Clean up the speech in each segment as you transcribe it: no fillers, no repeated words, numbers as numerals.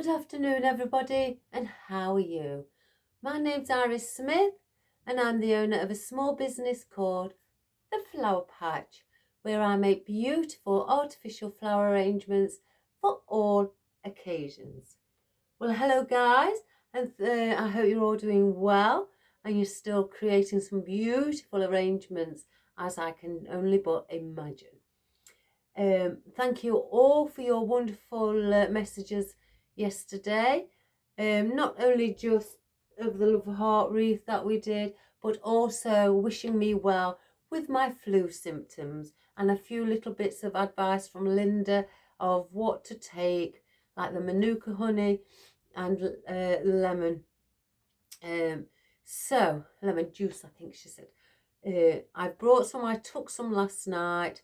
Good afternoon, everybody, and how are you? My name's Iris Smith, and I'm the owner of a small business called The Flower Patch, where I make beautiful artificial flower arrangements for all occasions. Well, hello, guys, and I hope you're all doing well, and you're still creating some beautiful arrangements, as I can only but imagine. Thank you all for your wonderful messages yesterday. Not only just of the love heart wreath that we did, but also wishing me well with my flu symptoms and a few little bits of advice from Linda of what to take, like the manuka honey and lemon. Lemon juice, I think she said. I brought some, I took some last night.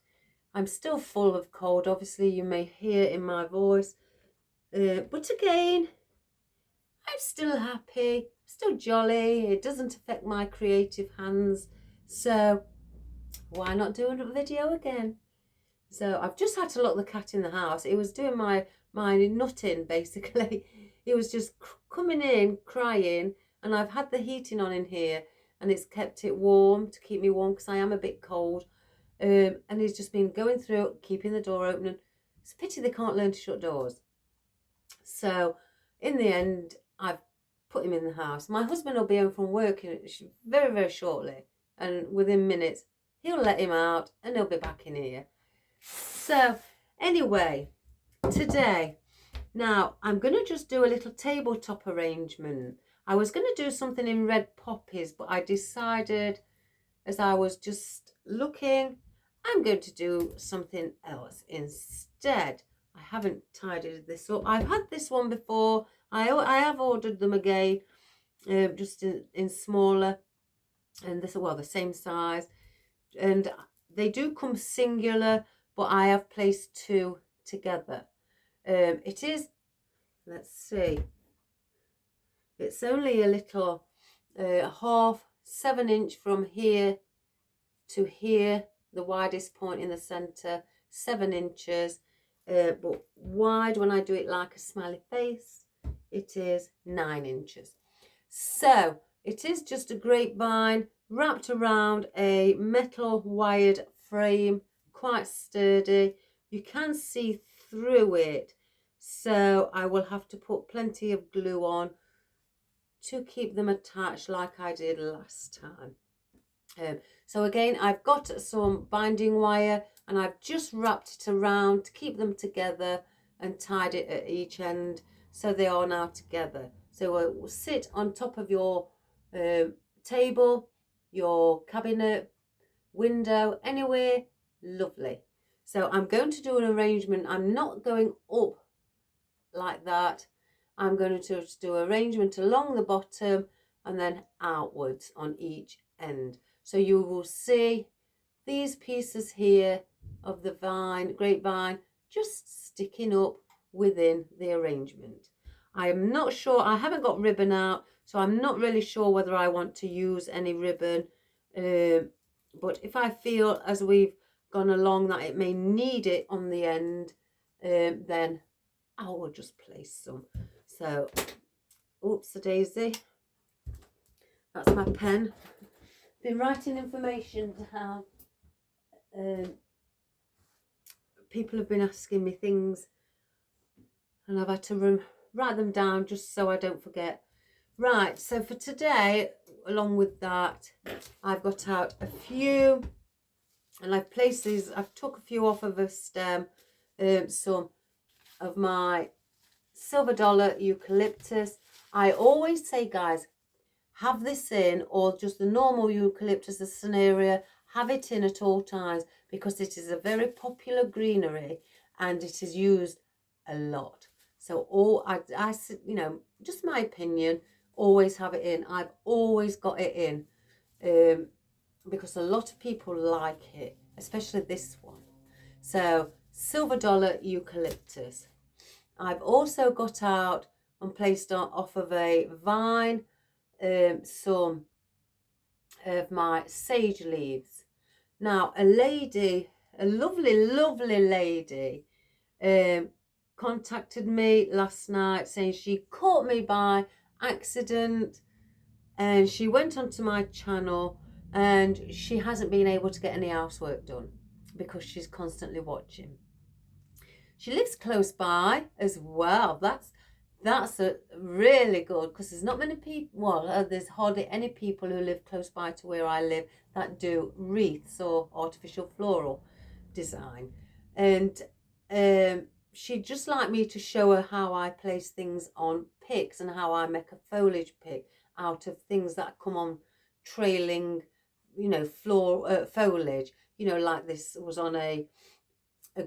I'm still full of cold, obviously you may hear in my voice, but again, I'm still happy, still jolly. It doesn't affect my creative hands, so why not do a video again? So I've just had to lock the cat in the house. It was doing my nutting, basically. It was just coming in, crying, and I've had the heating on in here, and it's kept it warm to keep me warm because I am a bit cold. And he's just been going through, keeping the door open. It's a pity they can't learn to shut doors. So in the end, I've put him in the house. My husband will be home from work very, very shortly. And within minutes, he'll let him out and he'll be back in here. So anyway, today, now I'm going to just do a little tabletop arrangement. I was going to do something in red poppies, but I decided as I was just looking, I'm going to do something else instead. I haven't tidied this up. I've had this one before. I have ordered them again, just in smaller, and this, well, the same size, and they do come singular, but I have placed two together. It is, let's see, it's only a little half 7-inch from here to here, the widest point in the center, 7 inches, but wide when I do it like a smiley face, it is 9 inches. So it is just a grapevine wrapped around a metal wired frame, quite sturdy. You can see through it, so I will have to put plenty of glue on to keep them attached like I did last time. So again, I've got some binding wire and I've just wrapped it around to keep them together and tied it at each end, so they are now together. So it will sit on top of your table, your cabinet, window, anywhere, lovely. So I'm going to do an arrangement. I'm not going up like that. I'm going to just do arrangement along the bottom and then outwards on each end. So you will see these pieces here of the grapevine, just sticking up within the arrangement. I am not sure, I haven't got ribbon out, so I'm not really sure whether I want to use any ribbon. But if I feel as we've gone along that it may need it on the end, then I will just place some. So, oops-a-daisy, that's my pen. Been writing information down. People have been asking me things and I've had to write them down just so I don't forget. Right, so for today, along with that, I've got out a few, and I've placed these, I've took a few off of a stem, some of my silver dollar eucalyptus. I always say, guys, have this in, or just the normal eucalyptus, the Scenaria, have it in at all times, because it is a very popular greenery and it is used a lot. So I you know, just my opinion, always have it in. I've always got it in because a lot of people like it, especially this one. So silver dollar eucalyptus. I've also got out and placed off of a vine some of my sage leaves. Now a lovely lady contacted me last night saying she caught me by accident, and she went onto my channel and she hasn't been able to get any housework done because she's constantly watching. She lives close by as well. That's a really good, because there's not many people, well, there's hardly any people who live close by to where I live that do wreaths or artificial floral design. And she'd just like me to show her how I place things on picks and how I make a foliage pick out of things that come on trailing, foliage, like this was on a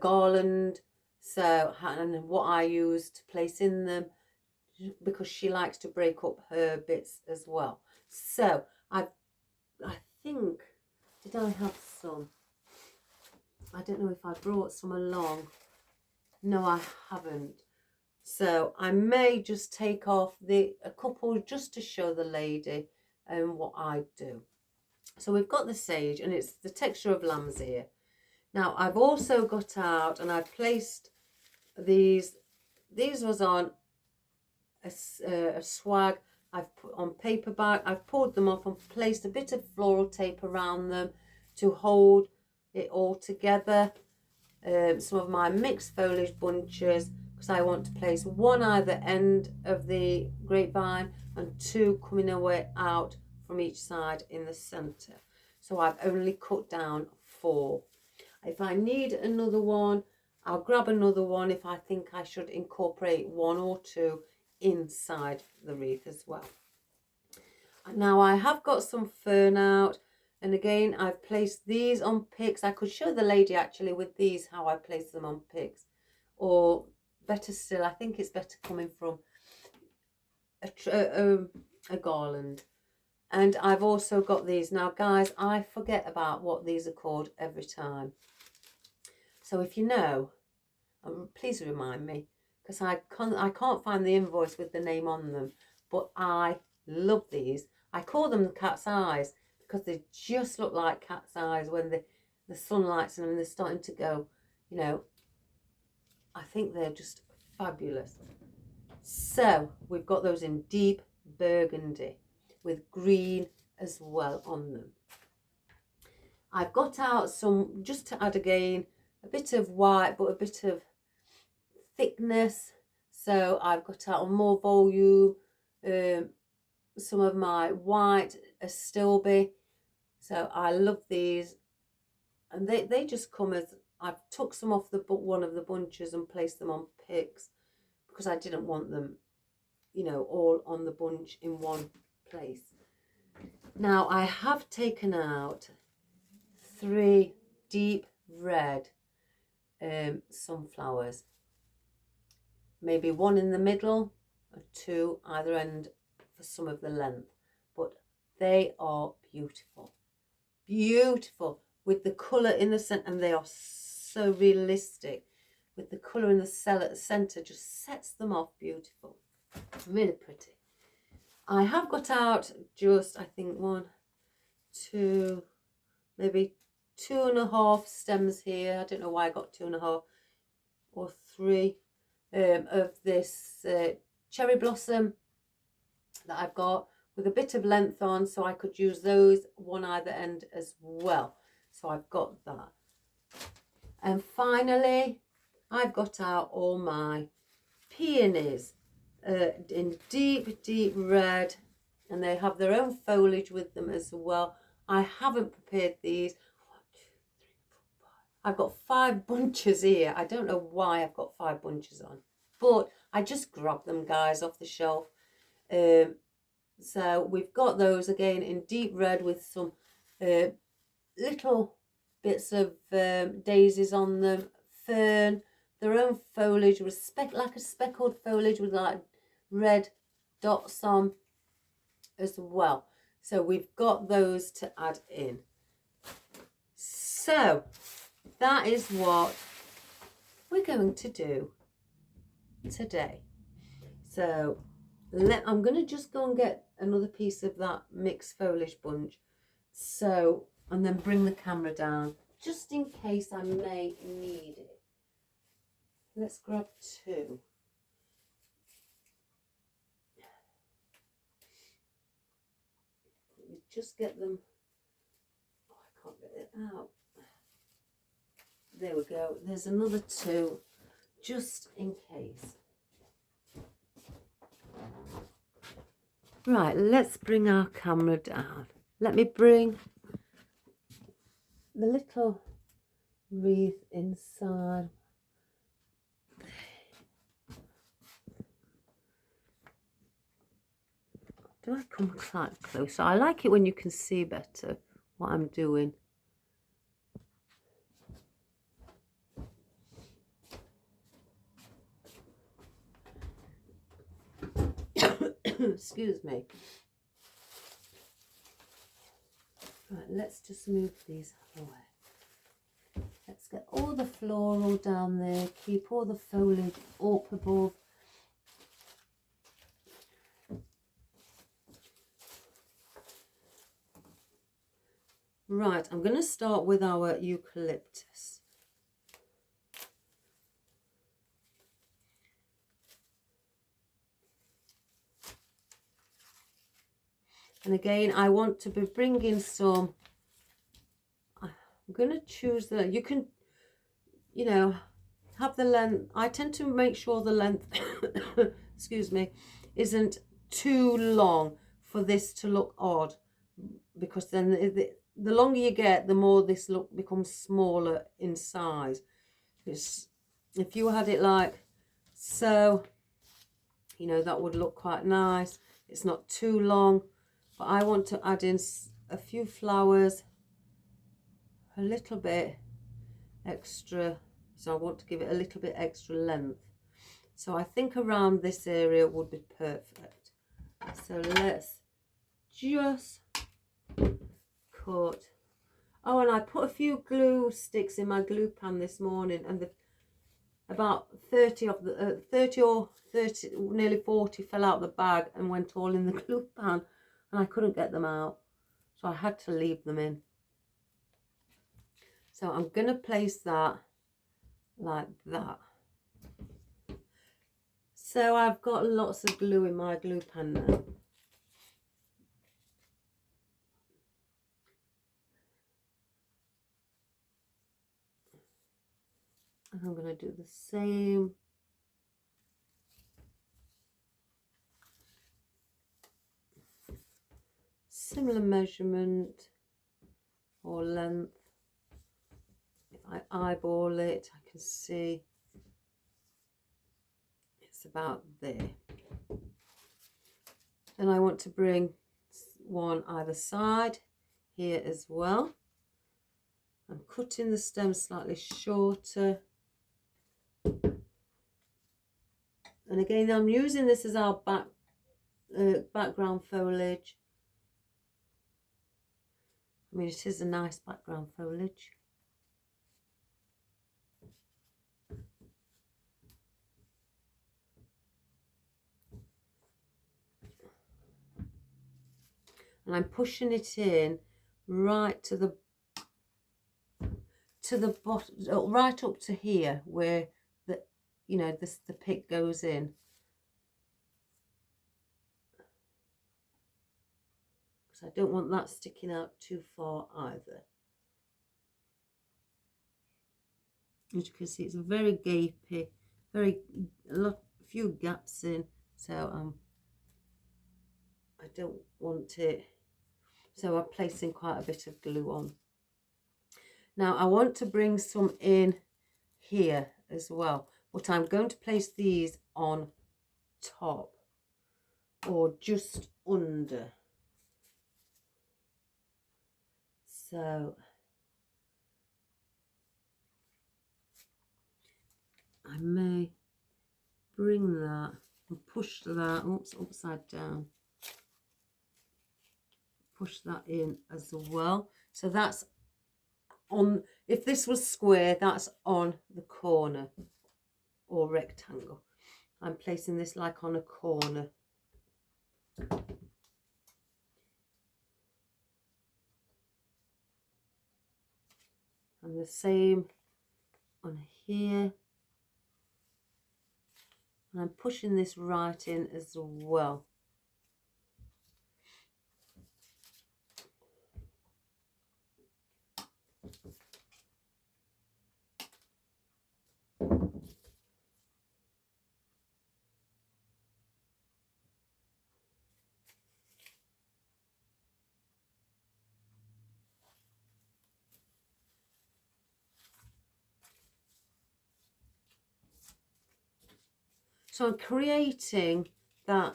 garland. So, and what I use to place in them, because she likes to break up her bits as well. So I think, did I have some? I don't know if I brought some along. No, I haven't. So I may just take off a couple just to show the lady and what I do. So we've got the sage, and it's the texture of lamb's ear. Now I've also got out, and I've placed these was on a swag I've put on paperback. I've pulled them off and placed a bit of floral tape around them to hold it all together. Some of my mixed foliage bunches, because I want to place one either end of the grapevine and two coming away out from each side in the center. So I've only cut down 4. If I need another one, I'll grab another one if I think I should incorporate 1 or 2 inside the wreath as well. Now I have got some fern out, and again I've placed these on picks. I could show the lady actually with these how I place them on picks, or better still, I think it's better coming from a garland. And I've also got these. Now guys, I forget about what these are called every time. So if you know, please remind me, because I can't find the invoice with the name on them. But I love these. I call them the cat's eyes because they just look like cat's eyes when the sun lights them and they're starting to go, I think they're just fabulous. So we've got those in deep burgundy with green as well on them. I've got out some, just to add again, a bit of white but a bit of thickness. So I've got out more volume, some of my white astilbe. So I love these, and they just come as, I've took some off one of the bunches and placed them on picks because I didn't want them, all on the bunch in one place. Now I have taken out 3 deep red sunflowers, maybe 1 in the middle or 2 either end for some of the length, but they are beautiful with the colour in the centre, and they are so realistic with the colour in the centre, just sets them off beautiful, really pretty. I have got out just, I think 1, 2, maybe 2.5 stems here. I don't know why I got 2.5 or 3 of this cherry blossom that I've got with a bit of length on, so I could use those one either end as well. So I've got that. And finally, I've got out all my peonies in deep red, and they have their own foliage with them as well. I haven't prepared these. 1, 2, 3, 4, 5. I've got 5 bunches here. I don't know why I've got 5 bunches on, but I just grabbed them, guys, off the shelf. So we've got those again in deep red with some little bits of daisies on them, fern, their own foliage with like a speckled foliage with like red dots on as well. So we've got those to add in. So that is what we're going to do today. So I'm going to just go and get another piece of that mixed foliage bunch, and then bring the camera down just in case I may need it. Let's grab two. Let me just get them. Oh, I can't get it out. There we go. There's another two, just in case. Right, let's bring our camera down. Let me bring the little wreath inside. Do I come quite closer? I like it when you can see better what I'm doing. Excuse me. Right, let's just move these away. Let's get all the floral down there, keep all the foliage up above. Right, I'm going to start with our eucalyptus. And again, I want to be bringing some, I'm going to choose the, you can, you know, have the length. I tend to make sure the length, excuse me, isn't too long for this to look odd, because then the longer you get, the more this look becomes smaller in size. It's, if you had it like so, you know, that would look quite nice. It's not too long, but I want to add in a few flowers, a little bit extra, so I want to give it a little bit extra length. So I think around this area would be perfect. So let's just cut. Oh, and I put a few glue sticks in my glue pan this morning, and about 30 of the 30 or 30, nearly 40 fell out the bag and went all in the glue pan, and I couldn't get them out, so I had to leave them in. So I'm going to place that like that. So I've got lots of glue in my glue pan now. And I'm going to do the same. Similar measurement or length. If I eyeball it, I can see it's about there. Then I want to bring one either side here as well. I'm cutting the stem slightly shorter. And again, I'm using this as our background foliage. I mean, it is a nice background foliage. And I'm pushing it in right to the bottom, right up to here, where the, you know, the pick goes in. Because I don't want that sticking out too far either. As you can see, it's very gapy, a few gaps in, so I don't want it, so I'm placing quite a bit of glue on. Now I want to bring some in here as well, but I'm going to place these on top or just under. So I may bring that and push that, oops, upside down. Push that in as well. So that's on, if this was square, that's on the corner or rectangle. I'm placing this like on a corner. And the same on here. And I'm pushing this right in as well. So I'm creating that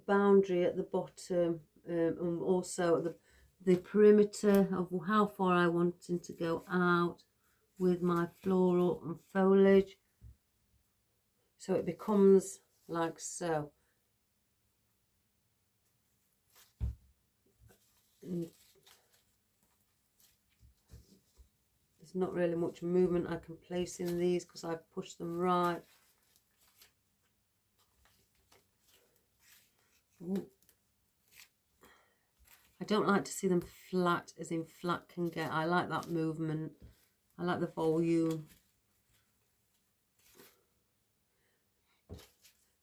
boundary at the bottom, and also the perimeter of how far I want it to go out with my floral and foliage, so it becomes like so. And there's not really much movement I can place in these because I've pushed them right. Ooh. I don't like to see them flat, as in flat can get. I like that movement. I like the volume.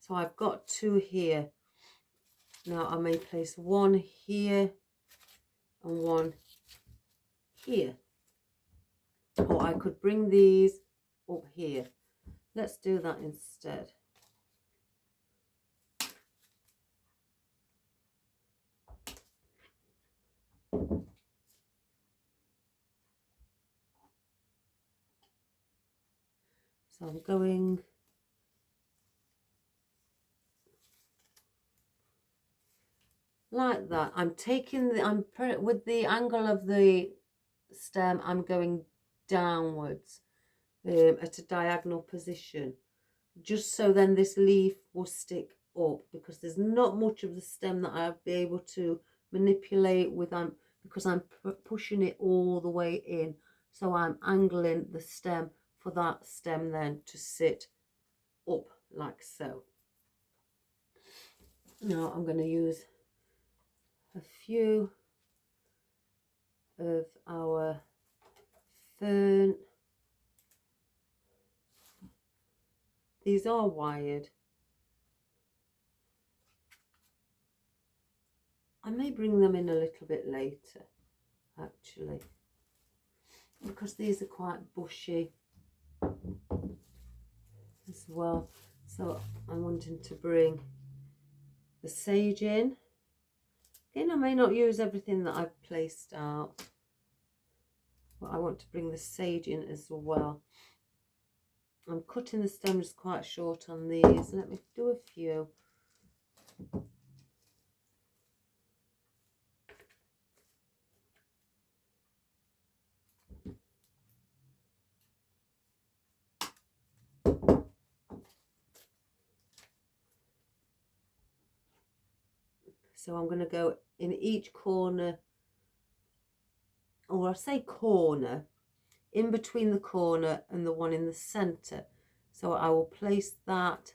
So I've got two here. Now I may place one here and one here. Or I could bring these up here. Let's do that instead. So I'm going like that. I'm taking with the angle of the stem, I'm going downwards at a diagonal position, just so then this leaf will stick up, because there's not much of the stem that I'll be able to manipulate with, because I'm pushing it all the way in. So I'm angling the stem for that stem then to sit up like so. Now I'm going to use a few of our fern. These are wired. I may bring them in a little bit later, actually, because these are quite bushy as well. So I'm wanting to bring the sage in. Again, I may not use everything that I've placed out, but I want to bring the sage in as well. I'm cutting the stems quite short on these. Let me do a few. So I'm going to go in each corner, or I say corner, in between the corner and the one in the center. So I will place that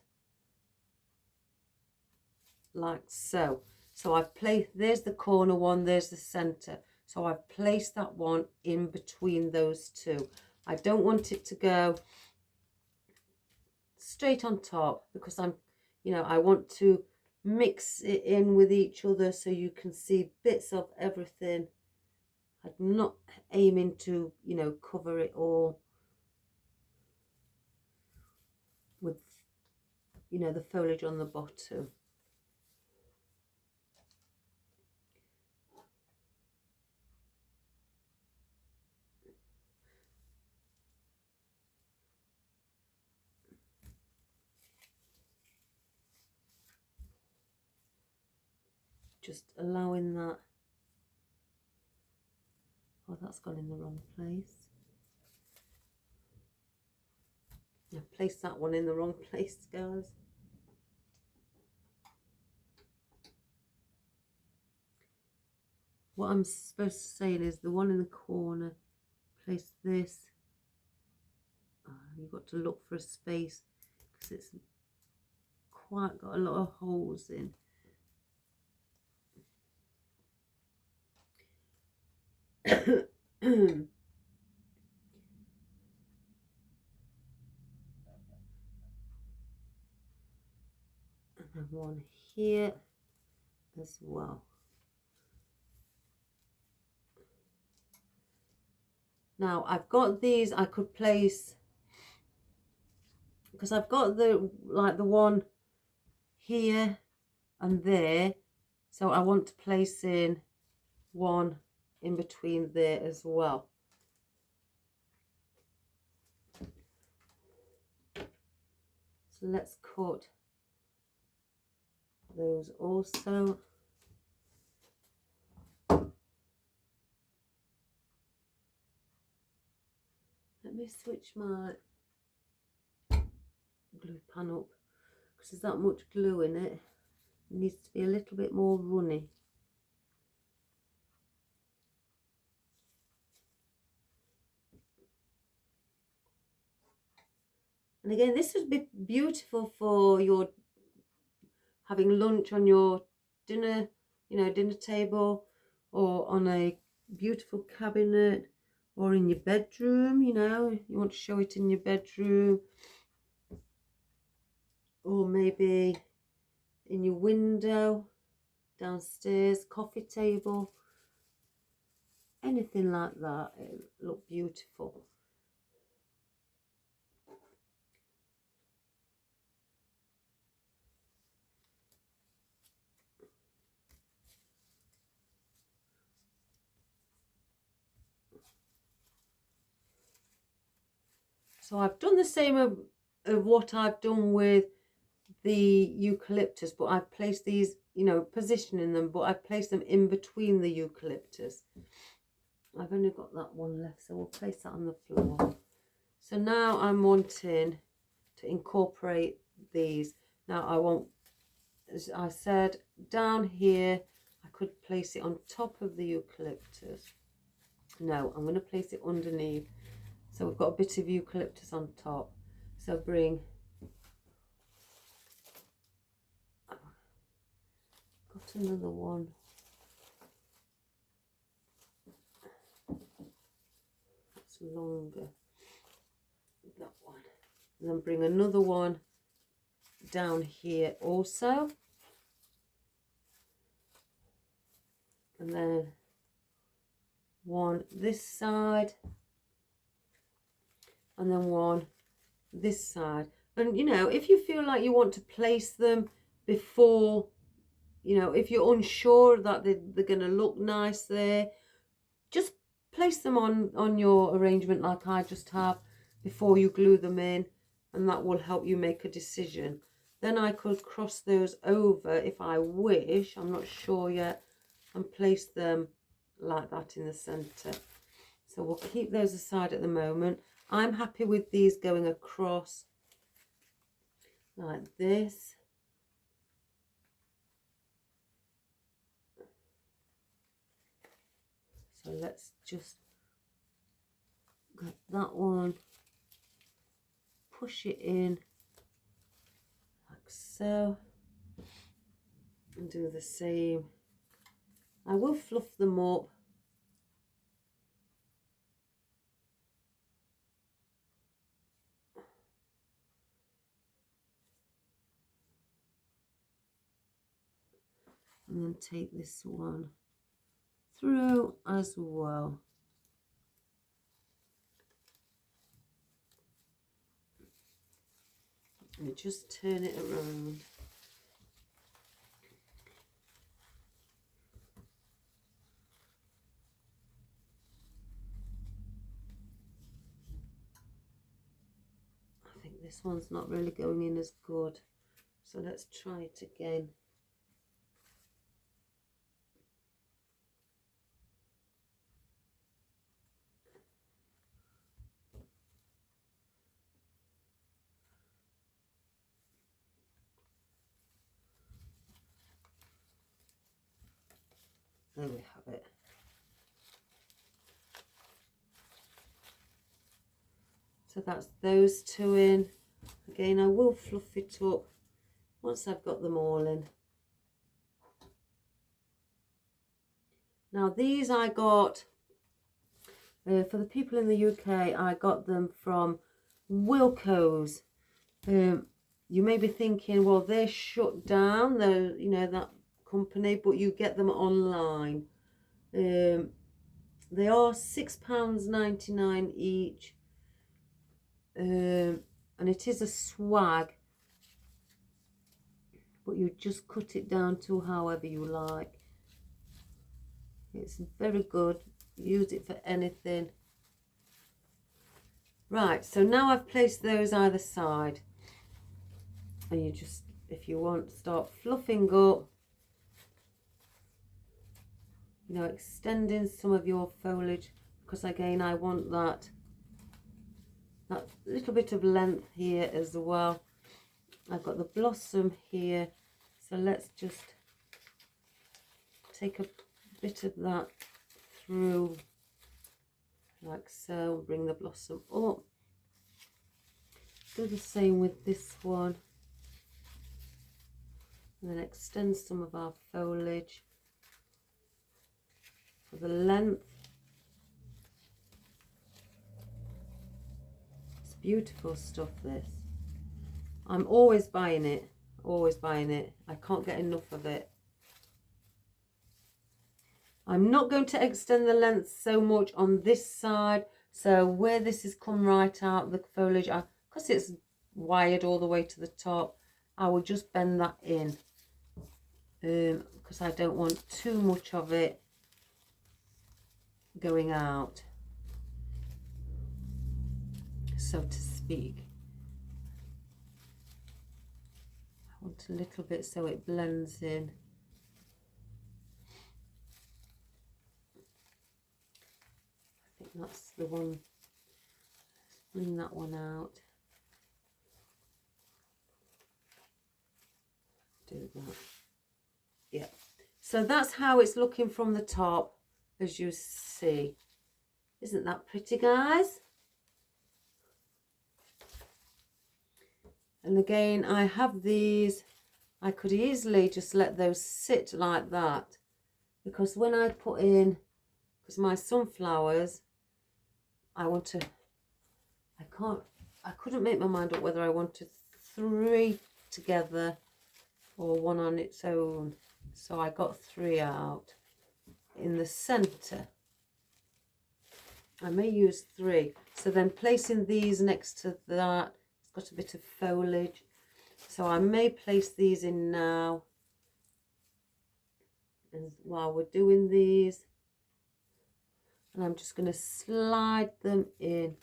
like so. So I've placed, there's the corner one, there's the center. So I've placed that one in between those two. I don't want it to go straight on top, because I want to mix it in with each other so you can see bits of everything. I'm not aiming to, cover it all with, the foliage on the bottom. Just allowing that. Oh, that's gone in the wrong place. I placed that one in the wrong place, guys. What I'm supposed to say is the one in the corner, place this. You've got to look for a space, because it's quite got a lot of holes in. here as well. Now I've got these I could place, because I've got the one here and there, so I want to place in one in between there as well. So let's cut those also. Let me switch my glue pan up, because there's that much glue in it. It needs to be a little bit more runny. And again, this would be beautiful for your having lunch on your dinner, dinner table, or on a beautiful cabinet, or in your bedroom, you want to show it in your bedroom, or maybe in your window, downstairs, coffee table, anything like that. It look beautiful. So I've done the same of what I've done with the eucalyptus, but I've placed these, positioning them, but I've placed them in between the eucalyptus. I've only got that one left, so we'll place that on the floor. So now I'm wanting to incorporate these. Now I want, as I said, down here, I could place it on top of the eucalyptus. No, I'm going to place it underneath. So we've got a bit of eucalyptus on top. So bring, got another one. That's longer. That one. And then bring another one down here also. And then one this side. And then one this side. And if you feel like you want to place them before, if you're unsure that they're going to look nice there, just place them on your arrangement like I just have before you glue them in, and that will help you make a decision. Then I could cross those over if I wish, I'm not sure yet, and place them like that in the centre. So we'll keep those aside at the moment. I'm happy with these going across like this. So let's just get that one, push it in like so, and do the same. I will fluff them up. And then take this one through as well. And just turn it around. I think this one's not really going in as good, so let's try it again. There we have it. So that's those two in. Again, I will fluff it up once I've got them all in. Now these I got, for the people in the UK, I got them from Wilko's. you may be thinking, well, they're shut down, though, you know, that company, but you get them online. They are £6.99 each, and it is a swag, but you just cut it down to however you like. It's very good. Use it for anything. Right, so now I've placed those either side, and you just, if you want, start fluffing up, you know, extending some of your foliage, because again I want that little bit of length here as well. I've got the blossom here, so let's just take a bit of that through like so, bring the blossom up. Do the same with this one, and then extend some of our foliage for the length. It's beautiful stuff, this. I'm always buying it, always buying it. I can't get enough of it. I'm not going to extend the length so much on this side, so where this has come right out, the foliage, because it's wired all the way to the top, I will just bend that in, because I don't want too much of it going out, so to speak. I want a little bit so it blends in. I think that's the one. Let's bring that one out. Do that. Yeah. So that's how it's looking from the top, as you see. Isn't that pretty, guys? And again, I have these, I could easily just let those sit like that, because when I put in, because my sunflowers, I couldn't make my mind up whether I wanted 3 together or one on its own. So I got 3 out in the center. I may use 3. So then placing these next to that, it's got a bit of foliage. So I may place these in now. And while we're doing these, and I'm just going to slide them in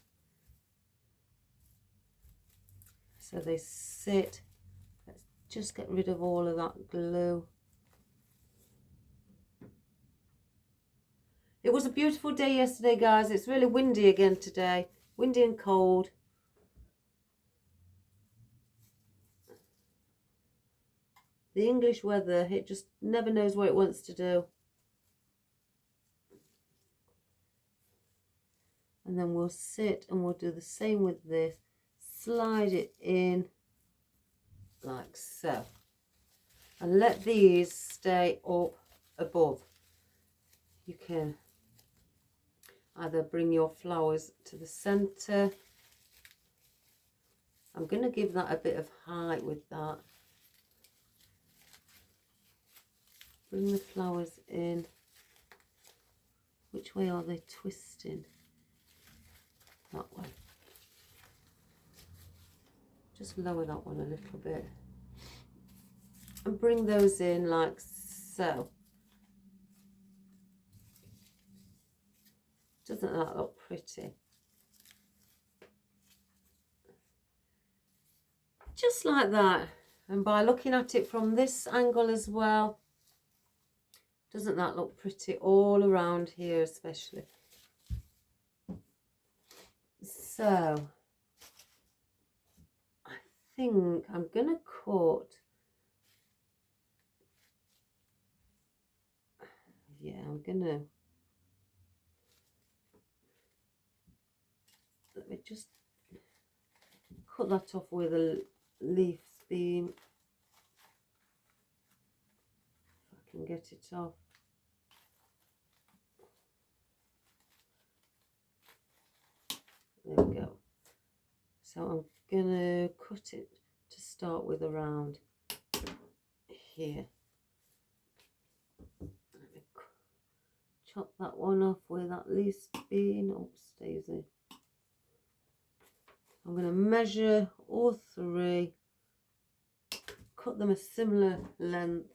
so they sit. Let's just get rid of all of that glue. It was a beautiful day yesterday, guys. It's really windy again today. Windy and cold. The English weather, it just never knows what it wants to do. And then we'll sit and we'll do the same with this. Slide it in like so. And let these stay up above. You can either bring your flowers to the center. I'm going to give that a bit of height with that. Bring the flowers in. Which way are they twisting? That way. Just lower that one a little bit. And bring those in like so. Doesn't that look pretty? Just like that. And by looking at it from this angle as well, doesn't that look pretty all around here especially? So I think I'm going to cut, yeah, I'm going to, let me just cut that off with a leaf beam. If I can get it off. There we go. So I'm going to cut it just start with around here. Let me chop that one off where that least been. Oh, stays there. I'm going to measure all three, cut them a similar length.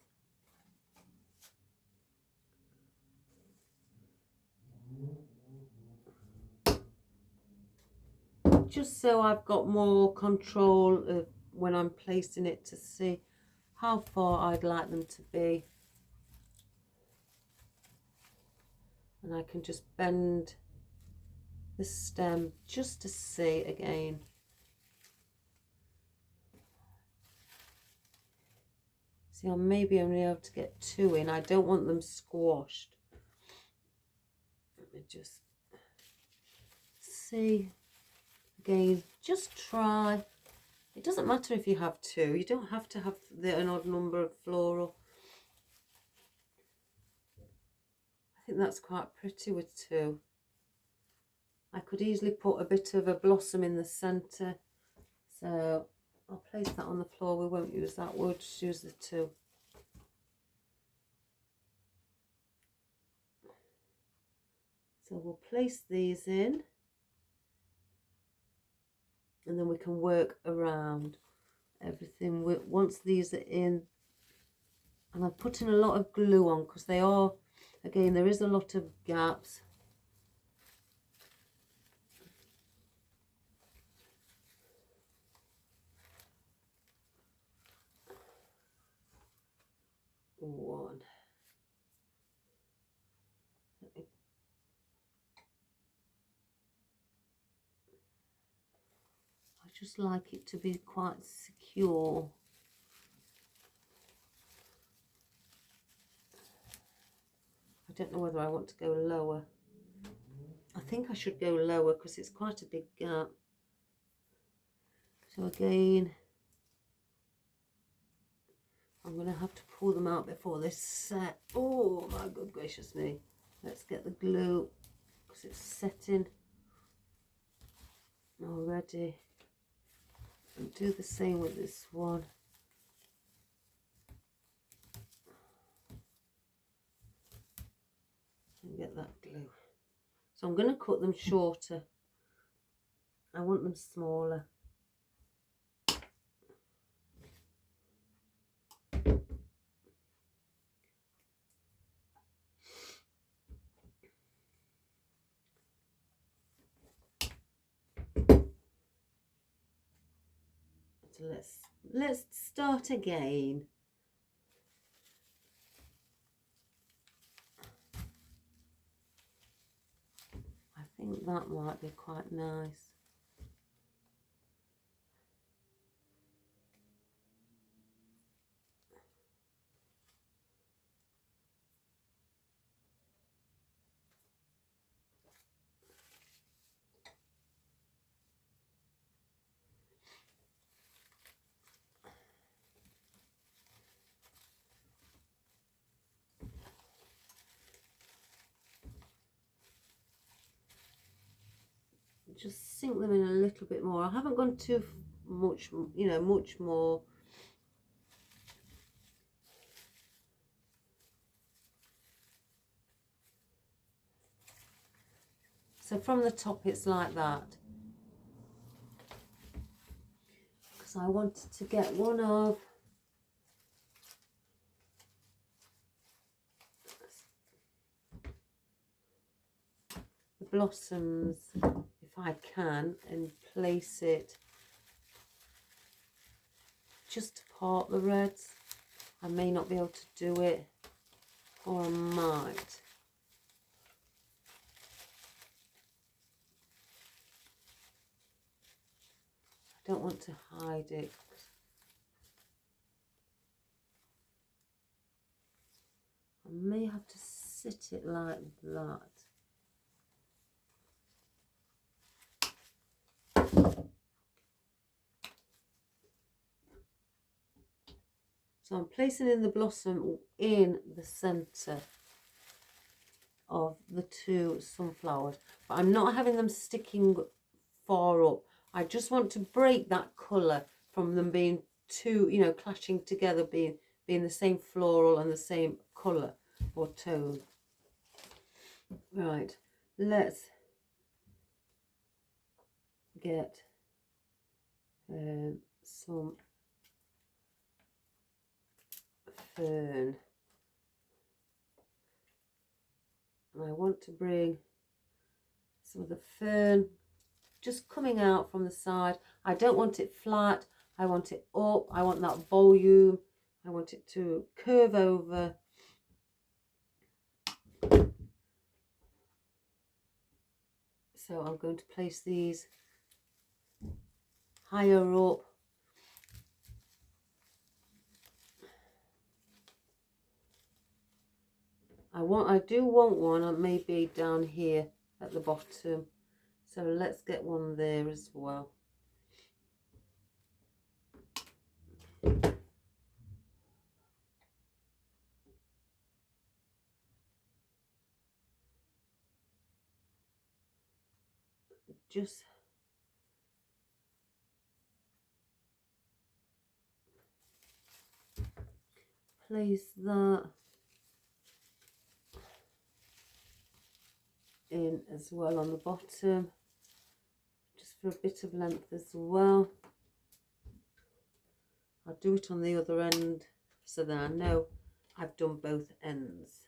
Just so I've got more control of when I'm placing it to see how far I'd like them to be. And I can just bend the stem just to see again. See, I may be only able to get 2 in. I don't want them squashed. Let me just see. Again, just try. It doesn't matter if you have 2. You don't have to have an odd number of floral. I think that's quite pretty with 2. I could easily put a bit of a blossom in the centre. So I'll place that on the floor. We won't use that. We'll just use the 2. So we'll place these in. And then we can work around everything. Once these are in, and I'm putting a lot of glue on because they are, again, there is a lot of gaps. One. I just like it to be quite secure. I don't know whether I want to go lower. I think I should go lower because it's quite a big gap. So again, I'm going to have to pull them out before they set. Oh my good gracious me. Let's get the glue because it's setting already. And do the same with this one. And get that glue. So I'm going to cut them shorter. I want them smaller. So let's start again. I think that might be quite nice. Just sink them in a little bit more. I haven't gone too much, you know, much more. So from the top it's like that. Because I wanted to get one of the blossoms, if I can, and place it just to part the reds. I may not be able to do it, or I might. I don't want to hide it. I may have to sit it like that. So I'm placing in the blossom in the centre of the 2 sunflowers, but I'm not having them sticking far up. I just want to break that colour from them being two, you know, clashing together, being the same floral and the same colour or tone. Right, let's get some fern, and I want to bring some of the fern just coming out from the side. I don't want it flat, I want it up, I want that volume, I want it to curve over. So I'm going to place these higher up. I do want one maybe down here at the bottom. So let's get one there as well. Just place that in as well on the bottom, just for a bit of length as well. I'll do it on the other end so that I know I've done both ends.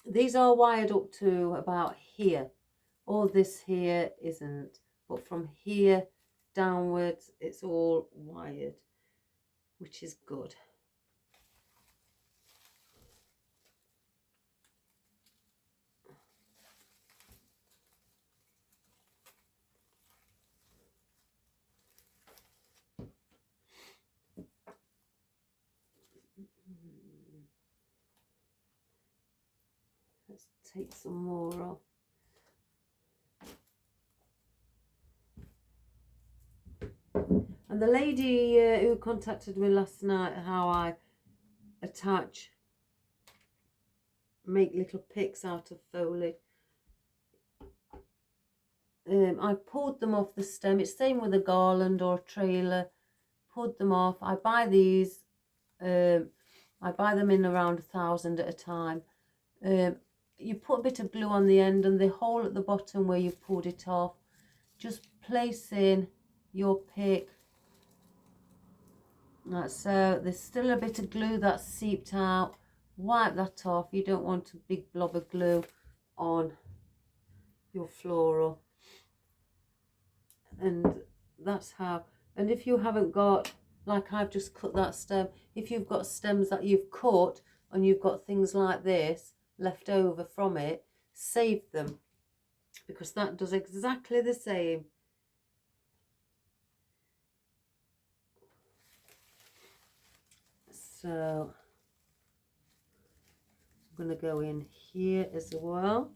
These are wired up to about here. All this here isn't, but from here downwards it's all wired, which is good. Let's take some more off. And the lady who contacted me last night, how I make little picks out of foliage. I pulled them off the stem. It's the same with a garland or a trailer. Pulled them off. I buy these. I buy them in around 1,000 at a time. You put a bit of glue on the end, and the hole at the bottom where you've pulled it off, just place in your pick. Like so. There's still a bit of glue that's seeped out. Wipe that off. You don't want a big blob of glue on your floral. And that's how. And if you haven't got, like I've just cut that stem, if you've got stems that you've cut and you've got things like this left over from it, save them, because that does exactly the same. So I'm going to go in here as well.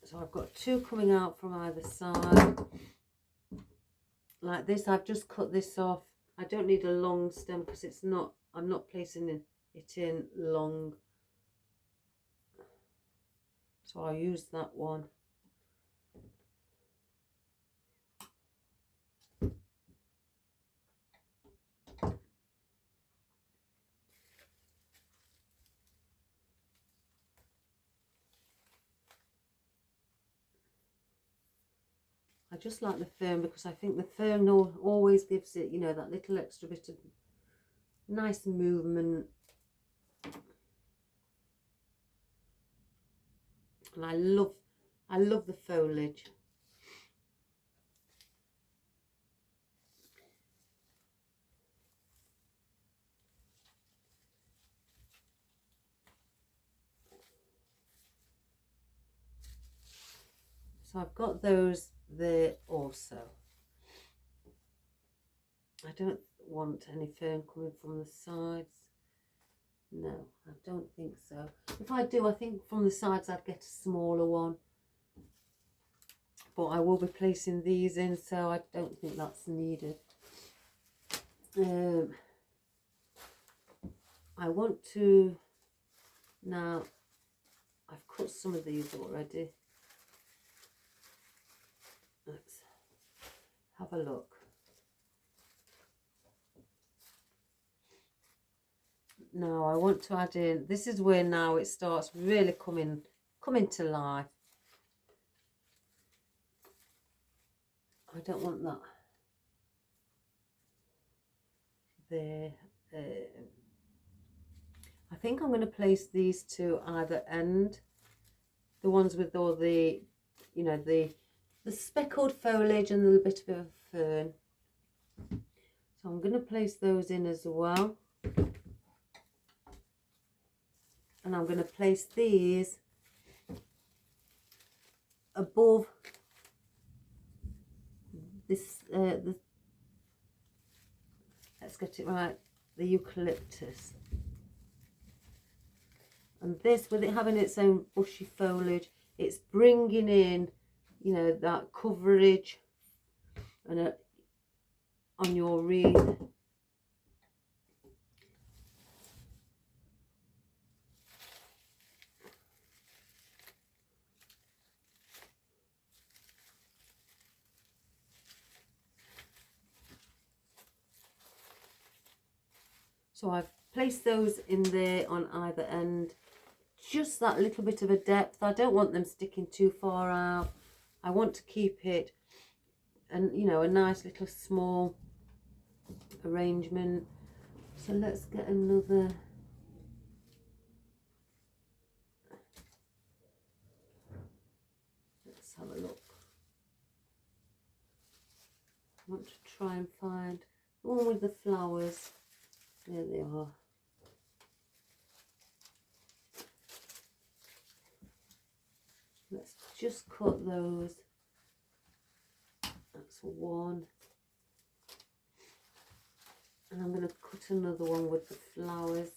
So I've got two coming out from either side. Like this, I've just cut this off. I don't need a long stem because it's not, I'm not placing it in long. So I'll use that one. I just like the fern because I think the fern always gives it, you know, that little extra bit of nice movement. And I love the foliage. So I've got those there also. I don't want any fern coming from the sides. No, I don't think so. If I do, I think from the sides I'd get a smaller one. but I will be placing these in, so I don't think that's needed. I want to, now I've cut some of these already. Let's have a look. Now I want to add in, this is where now it starts really coming to life. I don't want that there. I think I'm going to place these to either end, the ones with all the, you know, the speckled foliage and a little bit of a fern. So I'm going to place those in as well. And I'm going to place these above this, let's get it right, the eucalyptus. And this, with it having its own bushy foliage, it's bringing in, you know, that coverage and on your wreath. So I've placed those in there on either end, just that little bit of a depth. I don't want them sticking too far out. I want to keep it, and you know, a nice little small arrangement. So let's get another. Let's have a look. I want to try and find the one with the flowers. There they are. Let's just cut those. That's one. And I'm going to cut another one with the flowers.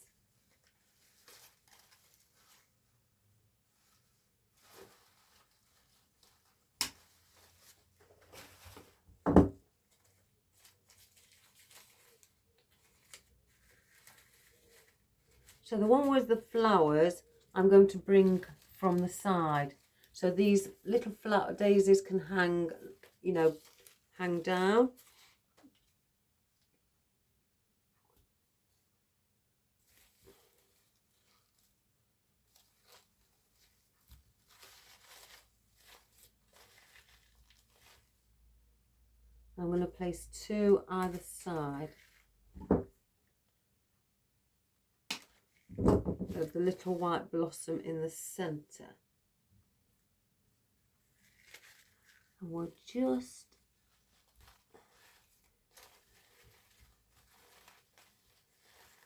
So the one with the flowers, I'm going to bring from the side. So these little flower daisies can hang, you know, hang down. I'm going to place two either side of the little white blossom in the centre. And we'll just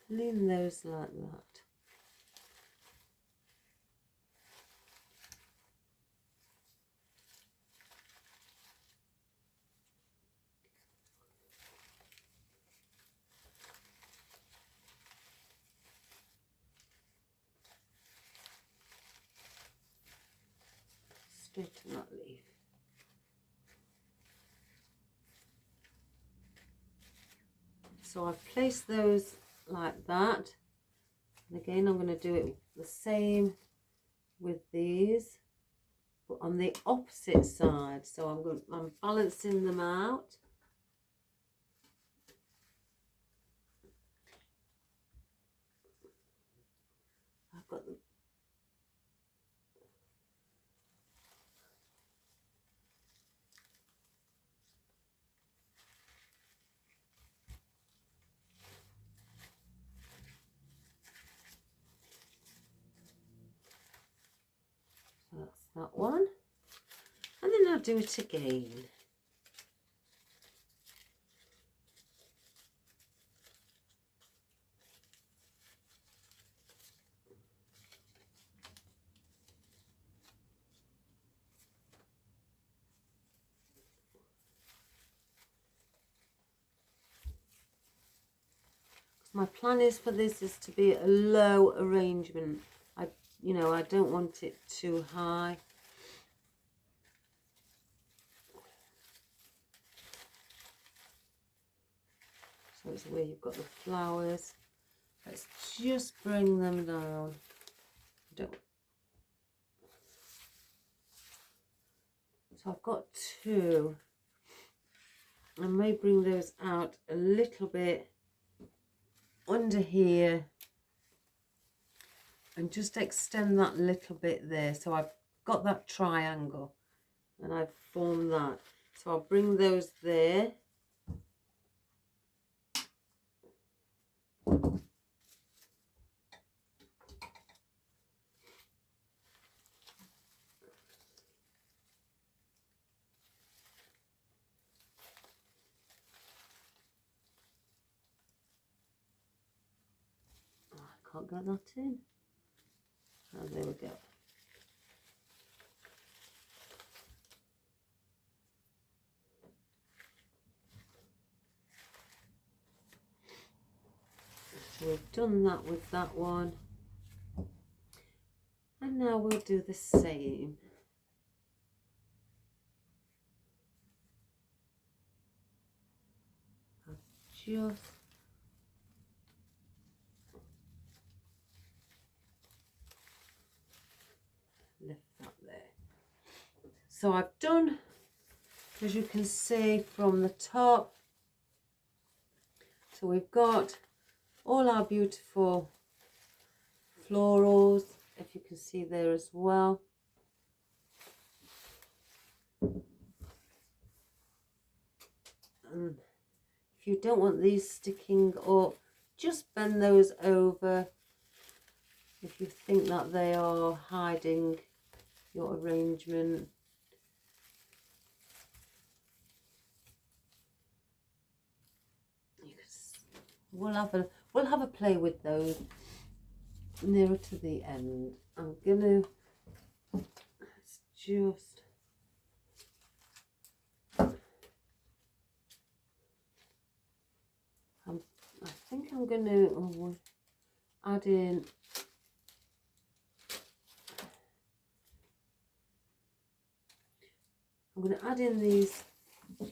lean those like that. Straighten that leaf. So I've placed those like that. And again, I'm going to do it the same with these, but on the opposite side. So I'm balancing them out. I've got them. So that's that one. And then I'll do it again. My plan is for this is to be a low arrangement. You know, I don't want it too high. So it's where you've got the flowers. Let's just bring them down. Don't. So I've got two. I may bring those out a little bit under here and just extend that little bit there. So I've got that triangle and I've formed that. So I'll bring those there. Can't get that in. Oh, there we go. So we've done that with that one. And now we'll do the same. I'll just lift that there. So I've done, as you can see from the top, so we've got all our beautiful florals, if you can see there as well. And if you don't want these sticking up, just bend those over if you think that they are hiding your arrangement. We'll have a play with those nearer to the end. I'm gonna just I think I'm gonna add in these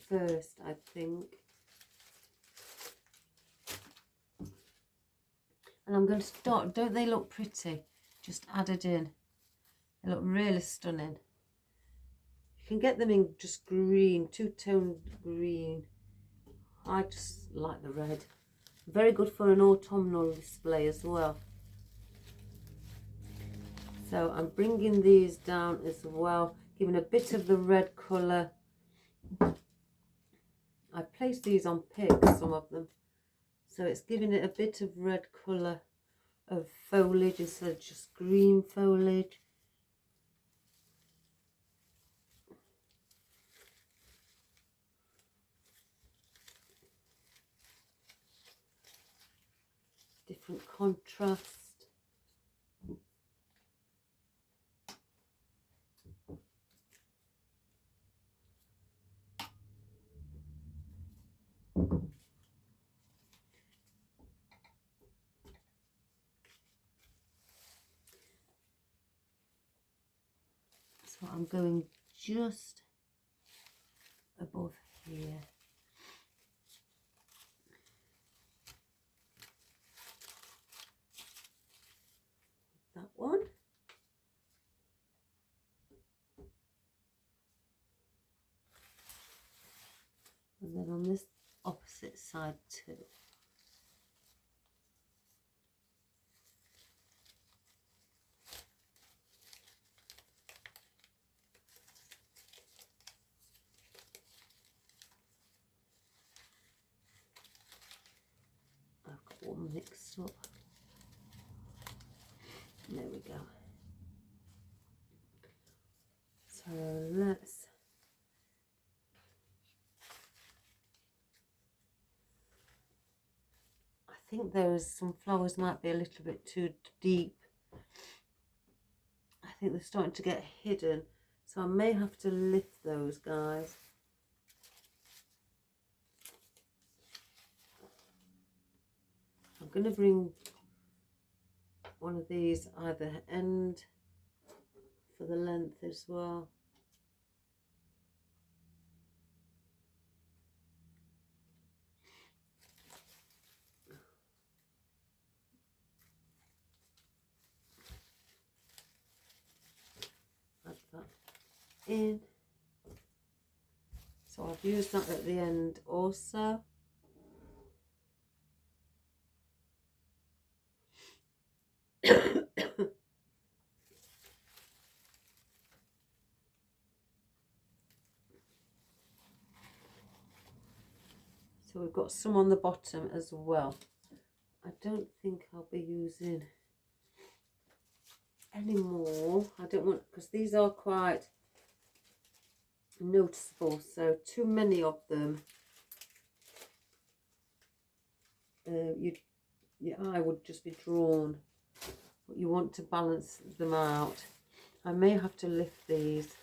first, I think. And I'm going to start, don't they look pretty? Just added in. They look really stunning. You can get them in just green, two-toned green. I just like the red. Very good for an autumnal display as well. So I'm bringing these down as well, giving a bit of the red colour. I placed these on picks, some of them. So it's giving it a bit of red colour of foliage instead of just green foliage. Different contrast. So I'm going just above here. That one. And then on this opposite side too. I've got one mixed up. There we go. So let's I think some flowers might be a little bit too deep. I think they're starting to get hidden, so I may have to lift those, guys. I'm going to bring one of these either end for the length as well. in. So I've used that at the end also. So we've got some on the bottom as well. I don't think I'll be using any more. I don't want, because these are quite noticeable, so too many of them, your eye would just be drawn. But you want to balance them out. I may have to lift these.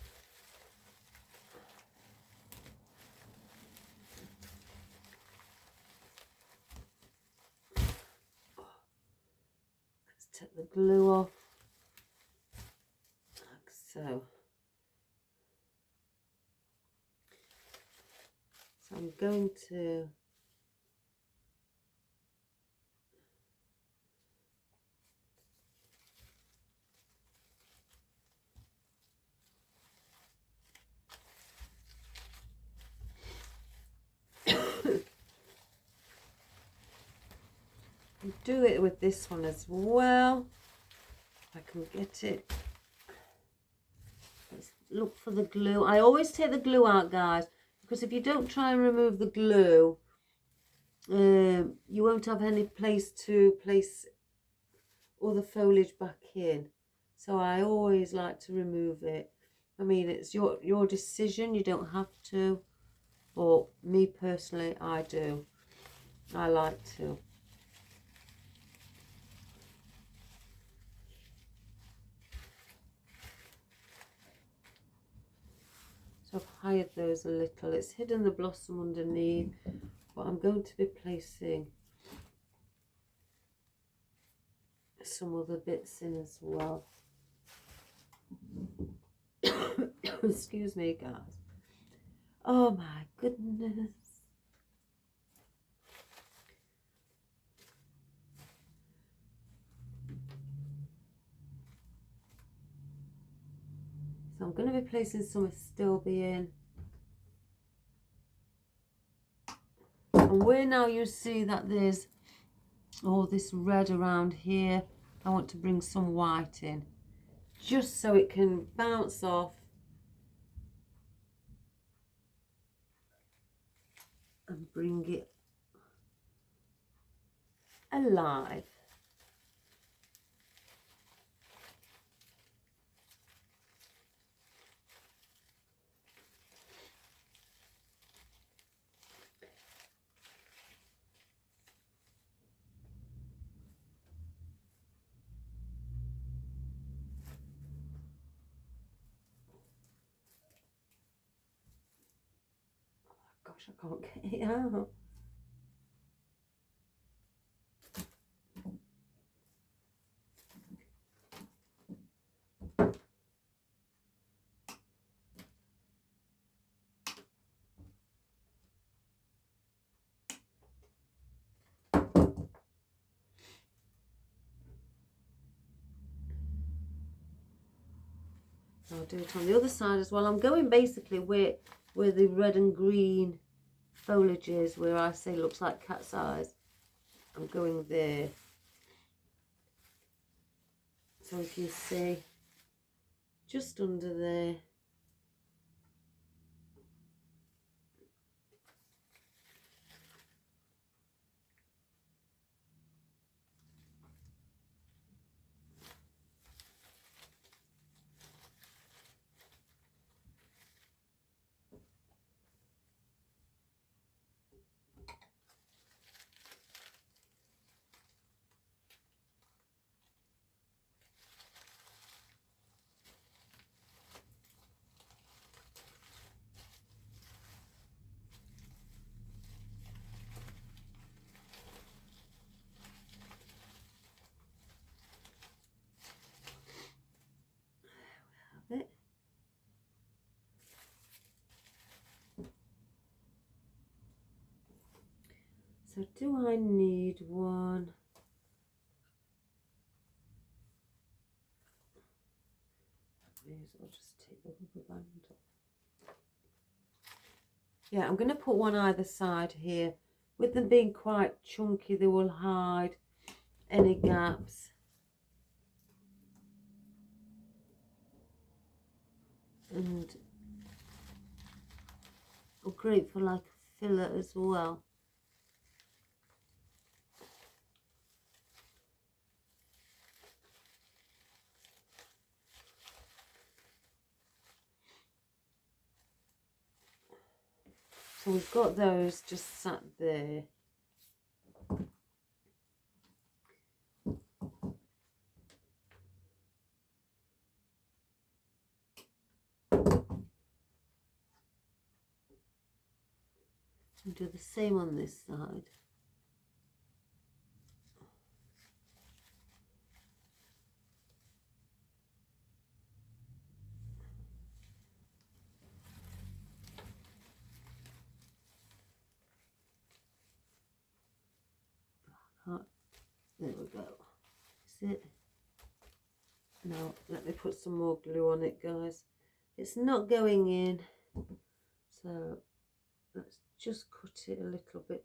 Let's take the glue off, like so. So I'm going to do it with this one as well. If I can get it. Let's look for the glue. I always take the glue out, guys, because if you don't try and remove the glue, you won't have any place to place all the foliage back in. So I always like to remove it. I mean, it's your decision. You don't have to, but me personally, I do. I like to. So I've hired those a little. It's hidden the blossom underneath, but I'm going to be placing some other bits in as well. Excuse me, guys. Oh my goodness. So I'm going to be placing some astilbe in. And where now you see that there's all this red around here, I want to bring some white in, just so it can bounce off and bring it alive. Gosh, I can't get it out. I'll do it on the other side as well. I'm going basically where the red and green foliage is, where I say looks like cat's eyes. I'm going there. So if you see, just under there. It. So do I need one? may as well just take the rubber band off. Yeah, I'm going to put one either side here. With them being quite chunky, they will hide any gaps. And great for like a filler as well. So we've got those just sat there. And do the same on this side. There we go. Is it? Now let me put some more glue on it, guys. It's not going in, so let's just cut it a little bit.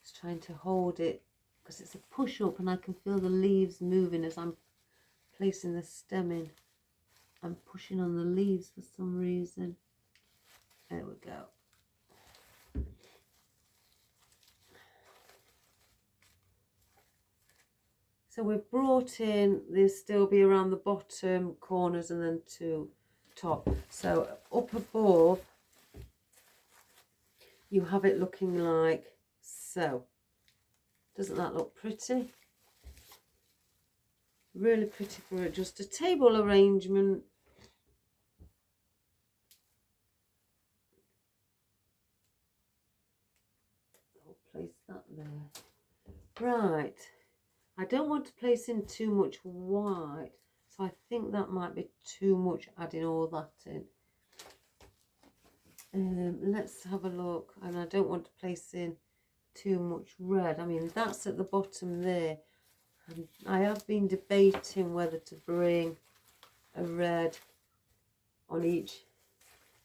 Just trying to hold it because it's a push up and I can feel the leaves moving as I'm placing the stem in. I'm pushing on the leaves for some reason. There we go. So we've brought in the astilbe around the bottom corners and then to top. So up above you have it looking like so. Doesn't that look pretty? Really pretty for just a table arrangement. I'll place that there. Right. I don't want to place in too much white, so I think that might be too much adding all that in. Let's have a look. And I don't want to place in too much red. I mean, that's at the bottom there. And I have been debating whether to bring a red on each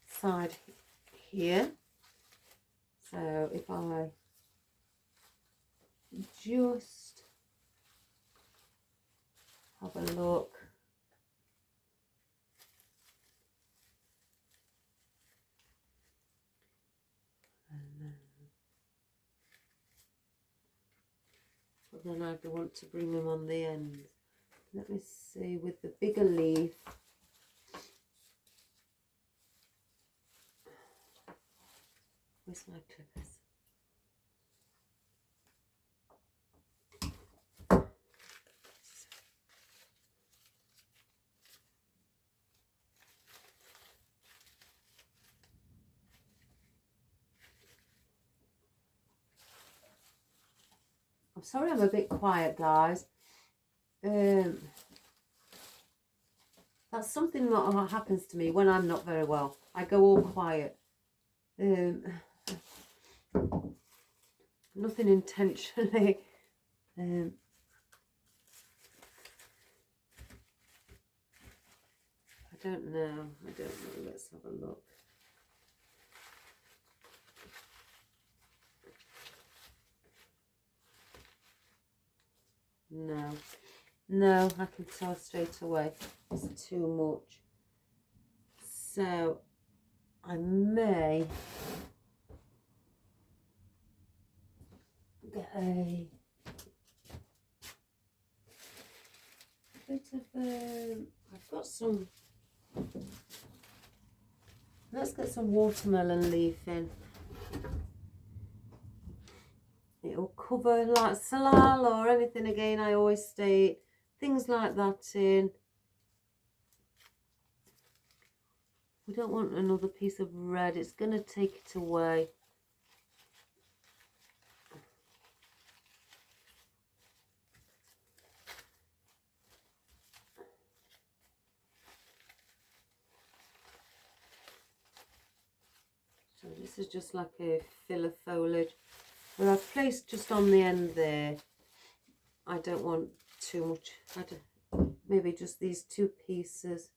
side here. So if I just have a look. But then I want to bring them on the end. Let me see, with the bigger leaf. Where's my clippers? I'm sorry I'm a bit quiet, guys. That's something that happens to me when I'm not very well. I go all quiet. Nothing intentionally. I don't know. Let's have a look. No, I can tell straight away it's too much. So I may get a bit of I've got some, let's get some watermelon leaf in. It'll cover like salal or anything again, I always state, things like that in. We don't want another piece of red, it's going to take it away. So this is just like a filler foliage, but I've placed just on the end there. I don't want too much. Maybe just these two pieces.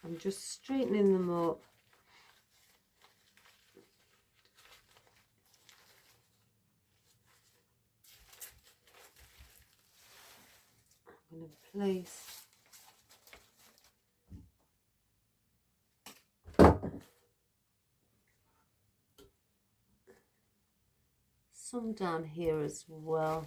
I'm just straightening them up. I'm going to place some down here as well.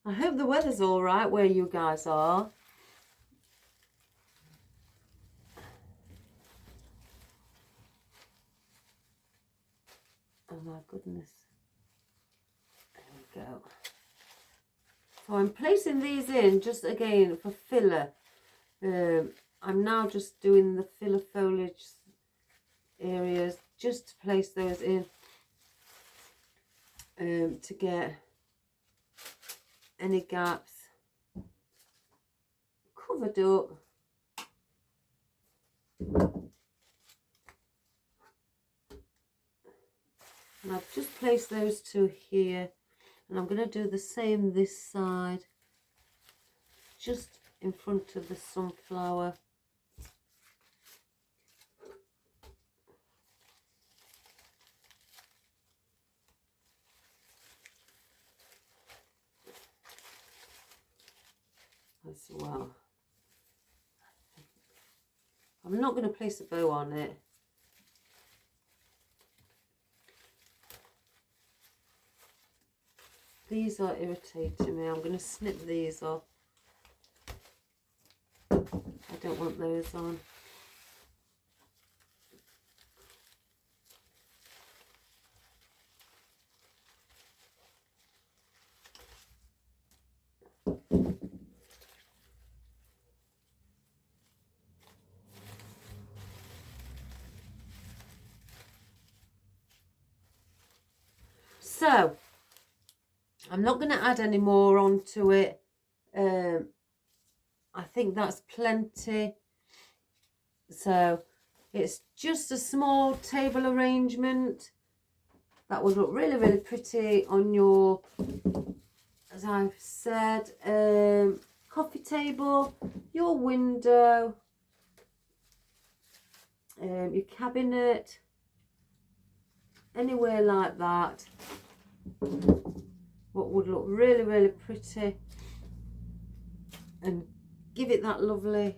I hope the weather's all right where you guys are. Oh my goodness. There we go. So I'm placing these in just again for filler. I'm now just doing the filler foliage areas just to place those in to get any gaps covered up. And I've just placed those two here, and I'm going to do the same this side, just in front of the sunflower. As well. I'm not going to place a bow on it. These are irritating me. I'm going to snip these off. I don't want those on. So, I'm not going to add any more onto it. I think that's plenty. So, it's just a small table arrangement that would look really, really pretty on your, as I've said, coffee table, your window, your cabinet, anywhere like that. What would look really, really pretty and give it that lovely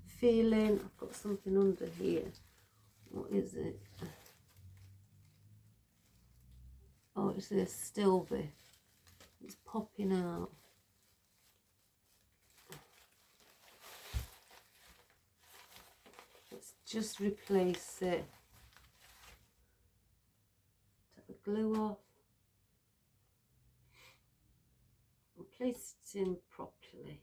feeling. I've got something under here. What is it? Oh, it's the astilbe. It's popping out. Let's just replace it. Take the glue off. And place it in properly.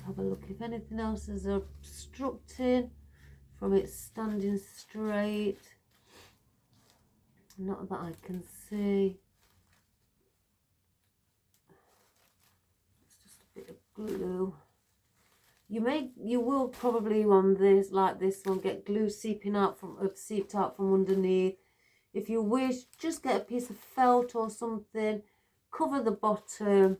Have a look if anything else is obstructing from it standing straight. Not that I can see. It's just a bit of glue. You will probably on this, like this one, get glue seeping out from seeped out from underneath. if you wish, just get a piece of felt or something, cover the bottom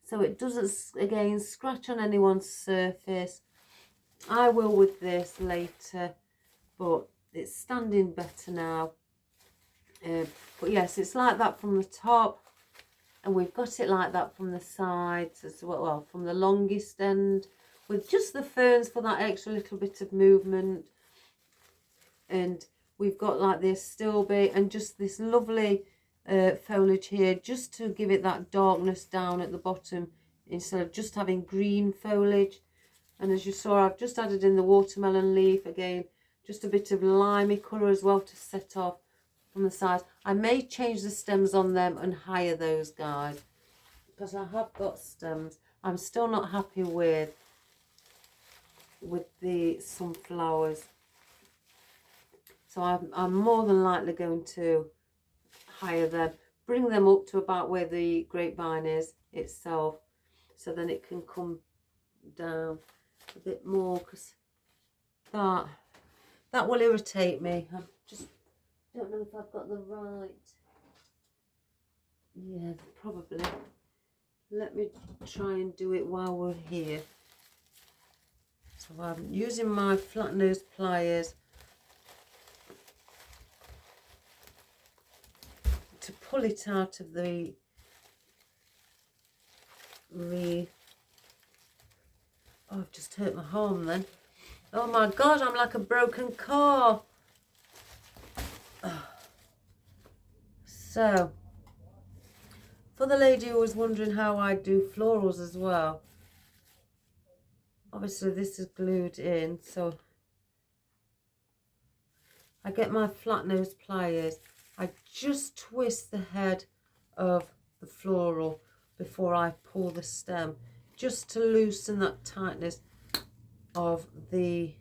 so it doesn't, again, scratch on anyone's surface. I will with this later, but it's standing better now. But yes, it's like that from the top, and we've got it like that from the sides as well, from the longest end, with just the ferns for that extra little bit of movement. And we've got like this astilbe and just this lovely foliage here, just to give it that darkness down at the bottom instead of just having green foliage. And as you saw, I've just added in the watermelon leaf again, just a bit of limey colour as well to set off from the sides. I may change the stems on them and hire those, guys, because I have got stems. I'm still not happy with the sunflowers, so I'm more than likely going to hire them, bring them up to about where the grapevine is itself, so then it can come down a bit more, because that will irritate me. I just don't know if I've got the right, yeah, probably. Let me try and do it while we're here. So I'm using my flat nose pliers to pull it out of the wreath. Oh, I've just hurt my arm then. Oh my God, I'm like a broken car. So, for the lady who was wondering how I do florals as well, obviously this is glued in, so I get my flat nose pliers. I just twist the head of the floral before I pull the stem, just to loosen that tightness of the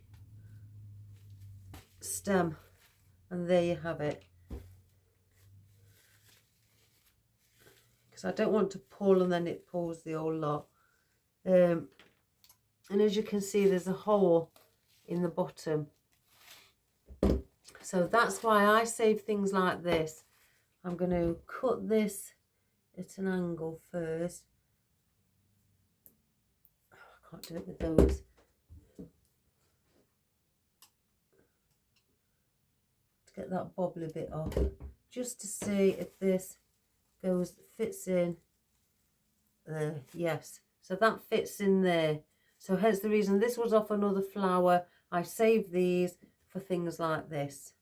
stem, and there you have it. Because I don't want to pull and then it pulls the whole lot. And as you can see, there's a hole in the bottom. So that's why I save things like this. I'm going to cut this at an angle first. Oh, I can't do it with those. To get that bobbly bit off, just to see if this fits in there. Yes, so that fits in there. So hence the reason this was off another flower. I save these for things like this.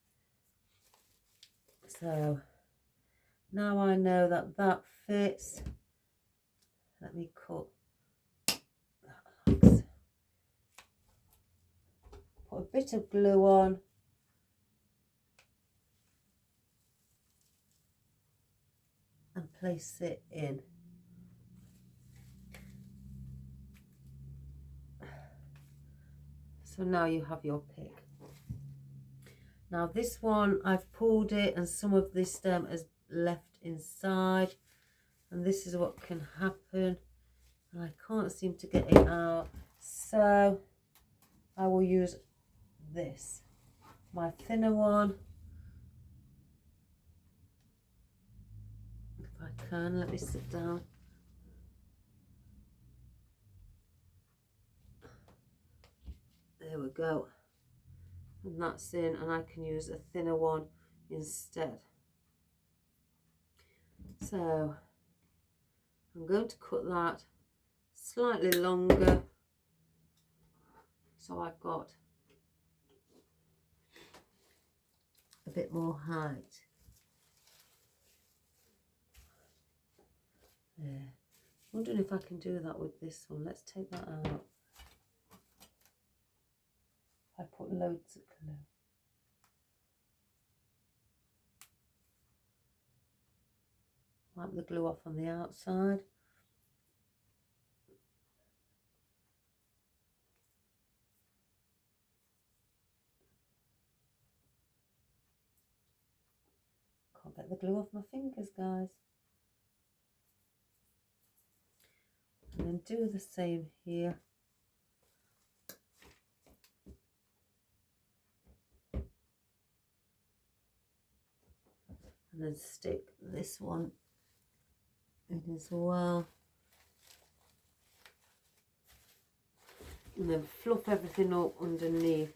So now I know that that fits. Let me cut that like so. Put a bit of glue on. And place it in. So now you have your pick. Now this one, I've pulled it and some of this stem is left inside, and this is what can happen, and I can't seem to get it out, so I will use this, my thinner one. If I can, let me sit down. There we go. And that's in, and I can use a thinner one instead. So I'm going to cut that slightly longer, so I've got a bit more height. There. Wondering if I can do that with this one. Let's take that out. I put loads of glue. Wipe the glue off on the outside. Can't get the glue off my fingers, guys. And then do the same here. and then stick this one in as well, and then fluff everything up underneath,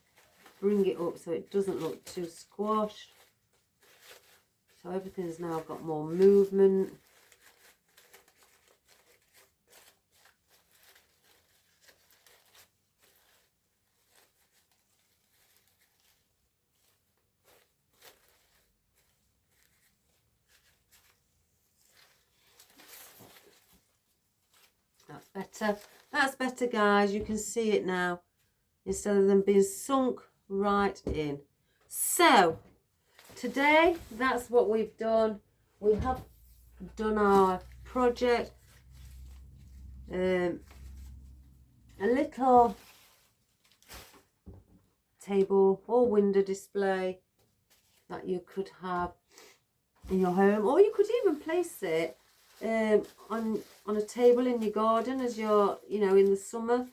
bring it up so it doesn't look too squashed, so everything's now got more movement. That's better guys, you can see it now instead of them being sunk right in. So today that's what we've done. We have done our project, a little table or window display that you could have in your home, or you could even place it on a table in your garden as you're, you know, in the summer,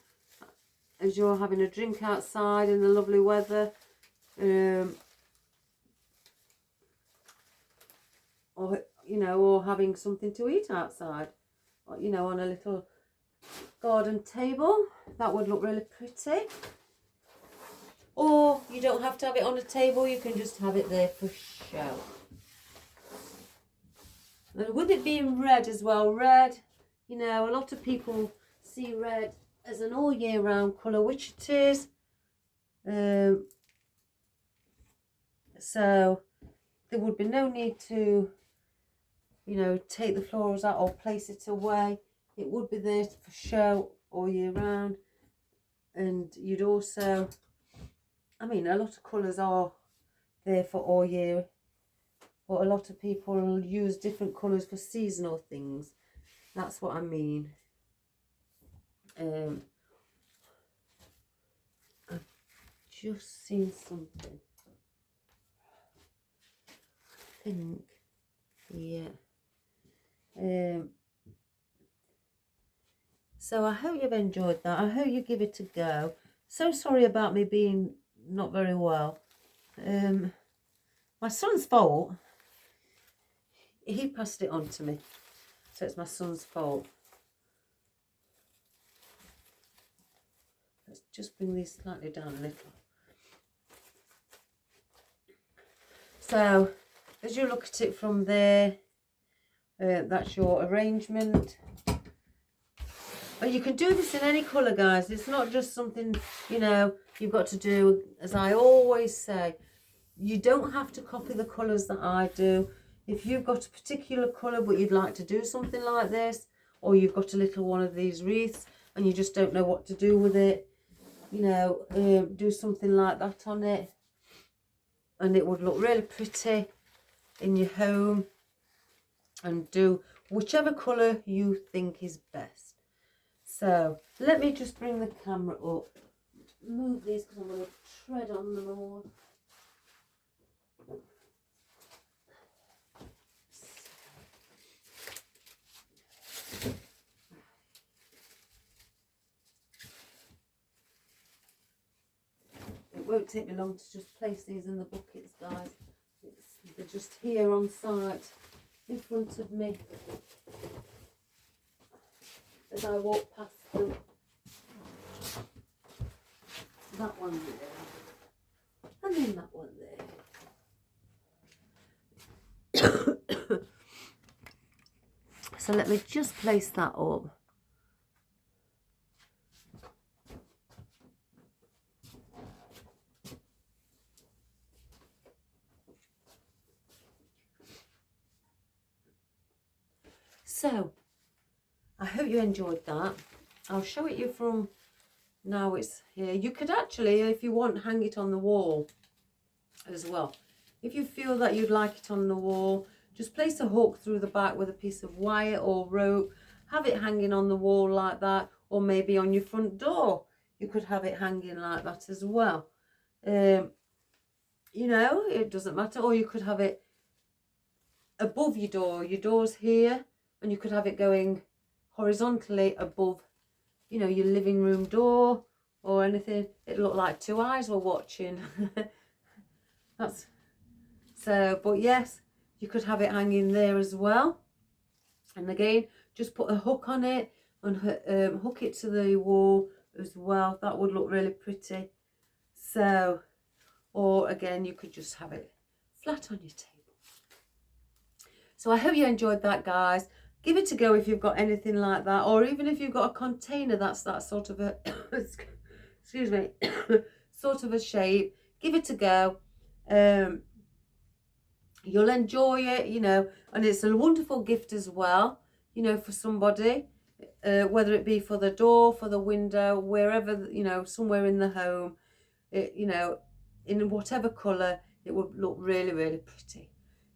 as you're having a drink outside in the lovely weather, or you know, or having something to eat outside, or, you know, on a little garden table. That would look really pretty. Or you don't have to have it on a table, you can just have it there for show. And with it being red as well, red, you know, a lot of people see red as an all year round colour, which it is. So there would be no need to, you know, take the florals out or place it away. It would be there for show all year round. And you'd also, I mean, a lot of colours are there for all year, but a lot of people use different colours for seasonal things. That's what I mean. I've just seen something. I think, yeah. So I hope you've enjoyed that. I hope you give it a go. So sorry about me being not very well. My son's fault. He passed it on to me, so it's my son's fault. Let's just bring these slightly down a little. So as you look at it from there, that's your arrangement. And you can do this in any colour, guys. It's not just something, you know, you've got to do. As I always say, you don't have to copy the colours that I do. If you've got a particular colour but you'd like to do something like this, or you've got a little one of these wreaths and you just don't know what to do with it, you know, do something like that on it, and it would look really pretty in your home. And do whichever colour you think is best. So let me just bring the camera up, move these because I'm going to tread on them all. It won't take me long to just place these in the buckets, guys. They're just here on site in front of me as I walk past them. That one there, and then that one there. So let me just place that up. So I hope you enjoyed that. I'll show it you from now it's here. You could actually, if you want, hang it on the wall as well. If you feel that you'd like it on the wall, just place a hook through the back with a piece of wire or rope. Have it hanging on the wall like that, or maybe on your front door. You could have it hanging like that as well. You know, it doesn't matter. Or you could have it above your door. Your door's here, and you could have it going horizontally above, you know, your living room door or anything. It looked like two eyes were watching. That's so. But yes, You could have it hanging there as well. And again, just put a hook on it and hook it to the wall as well. That would look really pretty. So, or again, you could just have it flat on your table. So I hope you enjoyed that, guys. Give it a go if you've got anything like that, or even if you've got a container that's that sort of a excuse me sort of a shape. Give it a go. You'll enjoy it, you know, and it's a wonderful gift as well, you know, for somebody, whether it be for the door, for the window, wherever, you know, somewhere in the home, you know, in whatever colour, it would look really, really pretty.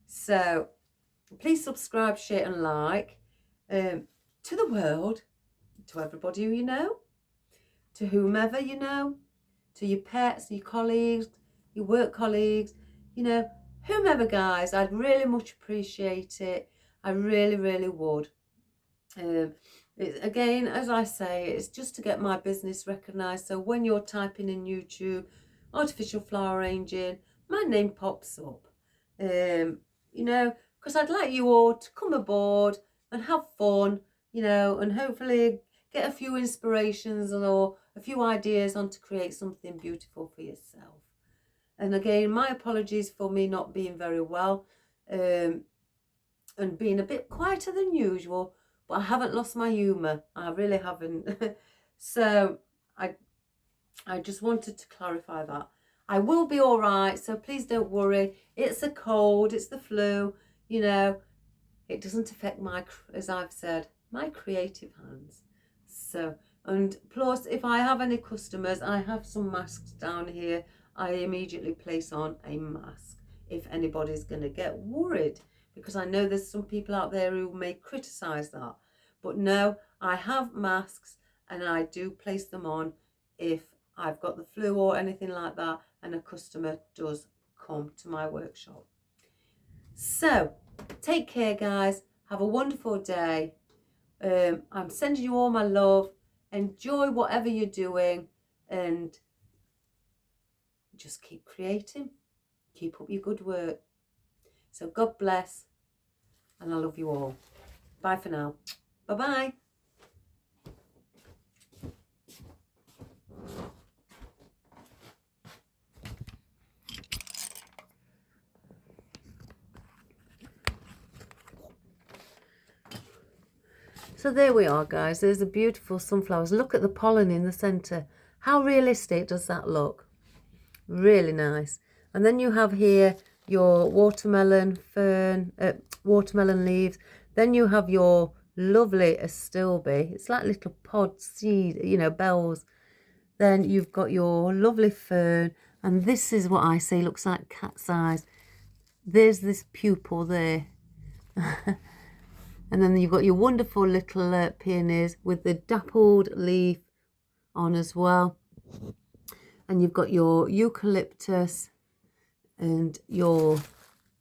So please subscribe, share and like, to the world, to everybody who you know, to whomever you know, to your pets, your colleagues, your work colleagues, you know, whomever, guys. I'd really much appreciate it. I really, really would. Again, as I say, it's just to get my business recognised. So when you're typing in YouTube, artificial flower arranging, my name pops up. You know, because I'd like you all to come aboard and have fun, you know, and hopefully get a few inspirations or a few ideas on to create something beautiful for yourself. And again, my apologies for me not being very well and being a bit quieter than usual, but I haven't lost my humour. I really haven't. So I just wanted to clarify that. I will be all right, so please don't worry. It's a cold, it's the flu, you know. It doesn't affect my, as I've said, my creative hands. So, and plus, if I have any customers, I have some masks down here. I immediately place on a mask if anybody's going to get worried, because I know there's some people out there who may criticise that. But no, I have masks and I do place them on if I've got the flu or anything like that and a customer does come to my workshop. So take care, guys. Have a wonderful day. I'm sending you all my love. Enjoy whatever you're doing and just keep creating. Keep up your good work. So God bless and I love you all. Bye for now. Bye-bye. So there we are, guys. There's the beautiful sunflowers. Look at the pollen in the centre. How realistic does that look? Really nice. And then you have here your watermelon fern, watermelon leaves. Then you have your lovely astilbe. It's like little pod seed, you know, bells. Then you've got your lovely fern. And this is what I say looks like cat's eyes. There's this pupil there. And then you've got your wonderful little peonies with the dappled leaf on as well. And you've got your eucalyptus and your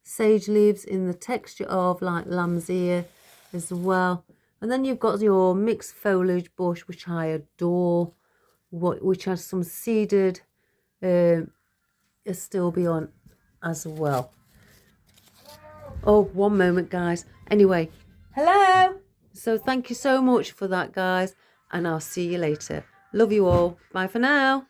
sage leaves in the texture of like lamb's ear as well. And then you've got your mixed foliage bush, which I adore, which has some seeded astilbe on as well. Oh, one moment, guys. Anyway, hello. So thank you so much for that, guys. And I'll see you later. Love you all. Bye for now.